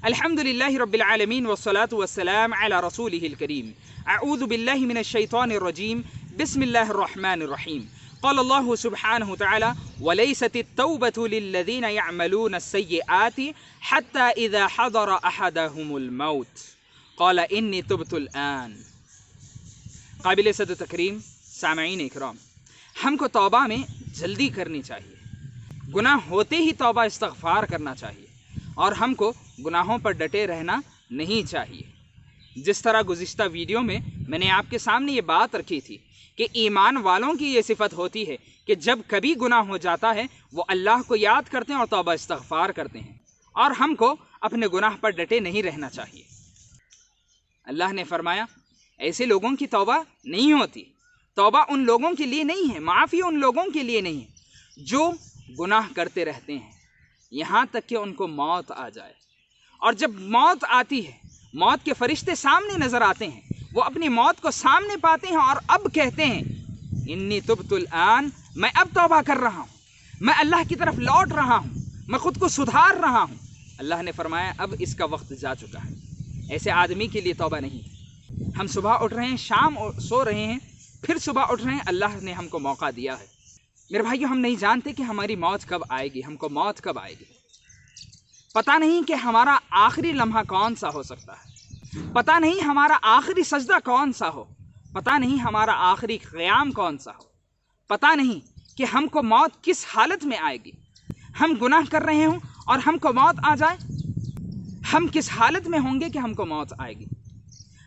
अल्हम्दुलिल्लाहि रब्बिल आलमीन वस्सलातु वस्सलाम अला रसूलिहिल करीम। अऊज़ु बिल्लाहि मिनश शैतानिर रजीम। बिस्मिल्लाहिर रहमानिर रहीम। क़ाल अल्लाहु सुब्हानहु तआला वलैसतित तौबतु लिल्लज़ीना यअमलूनस सय्यिआति हत्ता इज़ा हज़र अहदहुमुल मौत क़ाल इन्नी तुब्तुल आन। काबिल सद तकरीम सामईन इकराम, हमको तौबा में जल्दी करनी चाहिए। गुनाह होते ही तौबा इस्तग़फ़ार करना चाहिए और हमको गुनाहों पर डटे रहना नहीं चाहिए। जिस तरह गुज़िश्ता वीडियो में मैंने आपके सामने ये बात रखी थी कि ईमान वालों की ये सिफत होती है कि जब कभी गुनाह हो जाता है वो अल्लाह को याद करते हैं और तौबा इस्तग़फ़ार करते हैं, और हमको अपने गुनाह पर डटे नहीं रहना चाहिए। अल्लाह ने फरमाया ऐसे लोगों की तौबा नहीं होती। तौबा उन लोगों के लिए नहीं है, माफ़ी उन लोगों के लिए नहीं है जो गुनाह करते रहते हैं यहाँ तक कि उनको मौत आ जाए। और जब मौत आती है, मौत के फरिश्ते सामने नज़र आते हैं, वो अपनी मौत को सामने पाते हैं और अब कहते हैं इन्नी तुब्तुल आन, मैं अब तौबा कर रहा हूँ, मैं अल्लाह की तरफ लौट रहा हूँ, मैं खुद को सुधार रहा हूँ। अल्लाह ने फरमाया अब इसका वक्त जा चुका है। ऐसे आदमी के लिए तौबा नहीं है। हम सुबह उठ रहे हैं, शाम सो रहे हैं, फिर सुबह उठ रहे हैं। अल्लाह ने हमको मौका दिया है। मेरे भाइयों, हम नहीं जानते कि हमारी मौत कब आएगी, हमको मौत कब आएगी। पता नहीं कि हमारा आखिरी लम्हा कौन सा हो सकता है, पता नहीं हमारा आखिरी सजदा कौन सा हो, पता नहीं हमारा आखिरी क़याम कौन सा हो, पता नहीं कि हमको मौत किस हालत में आएगी। हम गुनाह कर रहे हों और हमको मौत आ जाए, हम किस हालत में होंगे कि हमको मौत आएगी।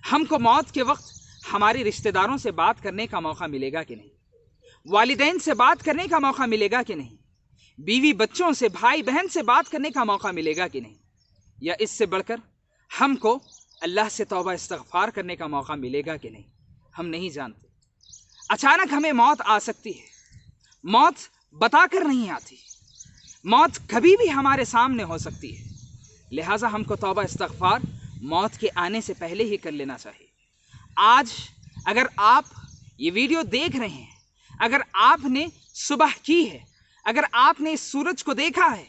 हमको मौत के वक्त हमारे रिश्तेदारों से बात करने का मौका मिलेगा कि नहीं, वालिदैन से बात करने का मौका मिलेगा कि नहीं, बीवी बच्चों से, भाई बहन से बात करने का मौका मिलेगा कि नहीं, या इससे बढ़कर हमको अल्लाह से तौबा इस्तग़फ़ार करने का मौका मिलेगा कि नहीं, हम नहीं जानते। अचानक हमें मौत आ सकती है। मौत बताकर नहीं आती, मौत कभी भी हमारे सामने हो सकती है। लिहाजा हमको तौबा इस्तग़फ़ार मौत के आने से पहले ही कर लेना चाहिए। आज अगर आप ये वीडियो देख रहे हैं, अगर आपने सुबह की है, अगर आपने इस सूरज को देखा है,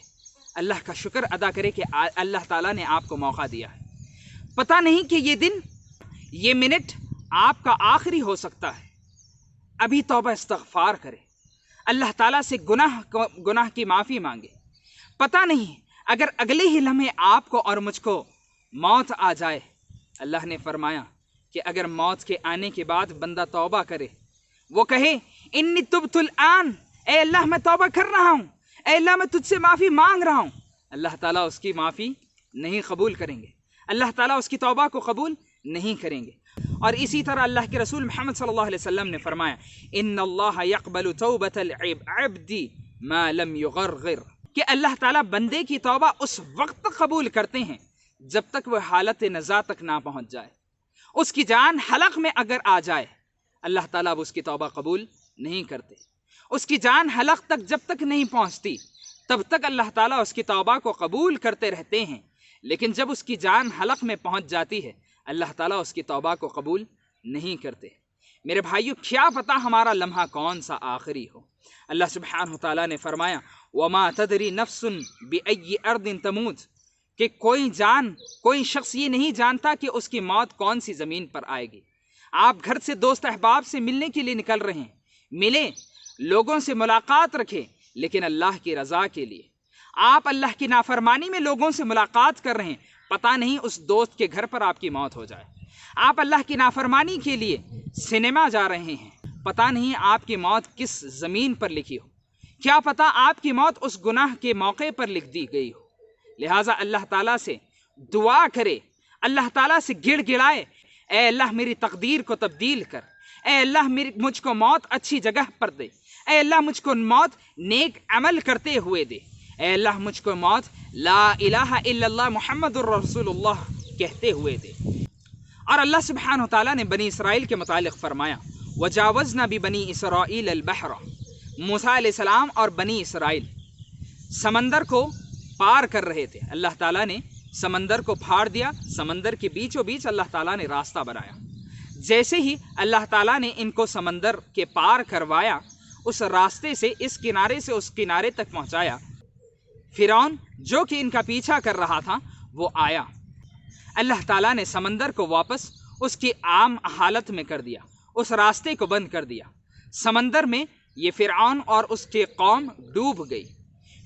अल्लाह का शुक्र अदा करें कि अल्लाह ताला ने आपको मौका दिया है। पता नहीं कि ये दिन, ये मिनट आपका आखिरी हो सकता है। अभी तौबा इस्तग़फ़ार करें, अल्लाह ताला से गुनाह की माफ़ी मांगे। पता नहीं अगर अगले ही लम्हे आपको और मुझको मौत आ जाए। अल्लाह ने फरमाया कि अगर मौत के आने के बाद बंदा तौबा करे, वो कहे इन्नी तुब्तुल आन, ए अल्लाह मैं तौबा कर रहा हूँ, ए अल्लाह मैं तुझसे माफ़ी मांग रहा हूँ, अल्लाह ताला उसकी माफ़ी नहीं कबूल करेंगे, अल्लाह ताला उसकी तौबा को कबूल नहीं करेंगे। और इसी तरह अल्लाह के रसूल मोहम्मद सल्लल्लाहु अलैहि वसल्लम ने फरमाया इन्नल्लाह यक़बलु तौबतल अब्दी मा लम युग़रग़िर, कि अल्लाह ताला बंदे की तौबा उस वक्त कबूल करते हैं जब तक वह हालत नज़ा तक ना पहुँच जाए। उसकी जान हलक में अगर आ जाए, अल्लाह ताला अब उसकी तौबा कबूल नहीं करते। उसकी जान हलक तक जब तक नहीं पहुंचती तब तक अल्लाह ताला उसकी तौबा को कबूल करते रहते हैं, लेकिन जब उसकी जान हलक में पहुंच जाती है अल्लाह ताला उसकी तौबा को कबूल नहीं करते। मेरे भाइयों, क्या पता हमारा लम्हा कौन सा आखिरी हो। अल्लाह सुब्हानहु तआला ने फरमाया वमा तदरी नफ्सुन बिअय्यि अर्दिन तमूत, कि कोई शख्स ये नहीं जानता कि उसकी मौत कौन सी ज़मीन पर आएगी। आप घर से दोस्त अहबाब से मिलने के लिए निकल रहे हैं, मिले, लोगों से मुलाकात रखें, लेकिन अल्लाह की रज़ा के लिए। आप अल्लाह की नाफरमानी में लोगों से मुलाकात कर रहे हैं, पता नहीं उस दोस्त के घर पर आपकी मौत हो जाए। आप अल्लाह की नाफरमानी के लिए सिनेमा जा रहे हैं, पता नहीं आपकी मौत किस ज़मीन पर लिखी हो, क्या पता आपकी मौत उस गुनाह के मौके पर लिख दी गई हो। लिहाजा अल्लाह ताला से दुआ करे, अल्लाह ताला से गिड़गिड़ाए, ए अल्लाह मेरी तकदीर को तब्दील कर, ए अल्लाह मुझको मौत अच्छी जगह पर दे, ए अल्लाह मुझको मौत नेक अमल करते हुए दे, ए अल्लाह मुझको मौत ला इलाहा इल्लल्लाह मुहम्मदुर रसूलुल्लाह कहते हुए दे। और अल्लाह सुब्हानहु तआला ने बनी इसराइल के मुतालिक फरमाया वजावज़ना बि बनी इसराइल अल बहर, मूसा अलैहिस्सलाम और बनी इसराइल समंदर को पार कर रहे थे। अल्लाह ताला ने समंदर को फाड़ दिया, समंदर के बीचों बीच अल्लाह ताला ने रास्ता बनाया। जैसे ही अल्लाह ताला ने इनको समंदर के पार करवाया, उस रास्ते से इस किनारे से उस किनारे तक पहुंचाया, फिरौन जो कि इनका पीछा कर रहा था وہ آیا۔ اللہ تعالیٰ نے سمندر کو واپس اس کی عام حالت میں کر دیا، اس راستے کو بند کر دیا۔ سمندر میں یہ فرعون اور اس کی قوم ڈوب گئی۔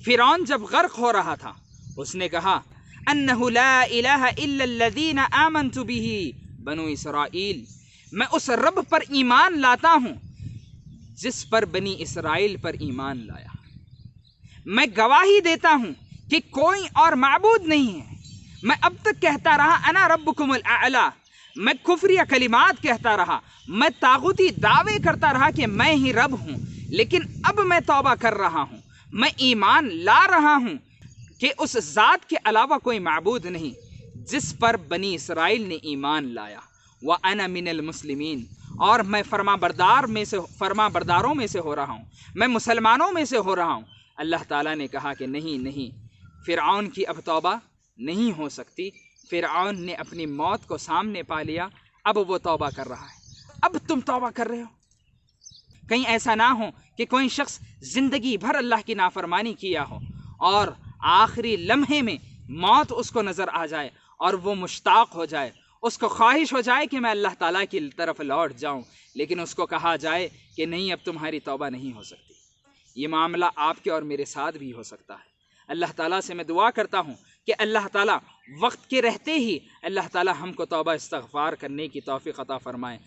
فرعون جب غرق ہو رہا تھا اس نے کہا انہ لا الہ الا الذین آمنت بہ بنو اسرائیل، میں اس رب پر ایمان لاتا ہوں جس پر بنی اسرائیل پر ایمان لایا۔ میں گواہی دیتا ہوں کہ کوئی اور معبود نہیں ہے۔ میں اب تک کہتا رہا انا ربکم الاعلی، میں کفریہ کلمات کہتا رہا، میں طاغوتی دعوے کرتا رہا کہ میں ہی رب ہوں، لیکن اب میں توبہ کر رہا ہوں، میں ایمان لا رہا ہوں کہ اس ذات کے علاوہ کوئی معبود نہیں جس پر بنی اسرائیل نے ایمان لایا۔ وَأَنَا مِنَ الْمُسْلِمِينَ، اور میں فرما برداروں میں سے ہو رہا ہوں، میں مسلمانوں میں سے ہو رہا ہوں۔ اللہ تعالیٰ نے کہا کہ نہیں، فرعون کی اب توبہ نہیں ہو سکتی۔ فرعون نے اپنی موت کو سامنے پا لیا، اب وہ توبہ کر رہا ہے۔ اب تم توبہ کر رہے ہو، کہیں ایسا نہ ہو کہ کوئی شخص زندگی بھر اللہ کی نافرمانی کیا ہو اور آخری لمحے میں موت اس کو نظر آ جائے اور وہ مشتاق ہو جائے، اس کو خواہش ہو جائے کہ میں اللہ تعالیٰ کی طرف لوٹ جاؤں، لیکن اس کو کہا جائے کہ نہیں، اب تمہاری توبہ نہیں ہو سکتی۔ یہ معاملہ آپ کے اور میرے ساتھ بھی ہو سکتا ہے۔ اللہ تعالیٰ سے میں دعا کرتا ہوں کہ اللہ تعالیٰ وقت کے رہتے ہی اللہ تعالیٰ ہم کو توبہ استغفار کرنے کی توفیق عطا فرمائے۔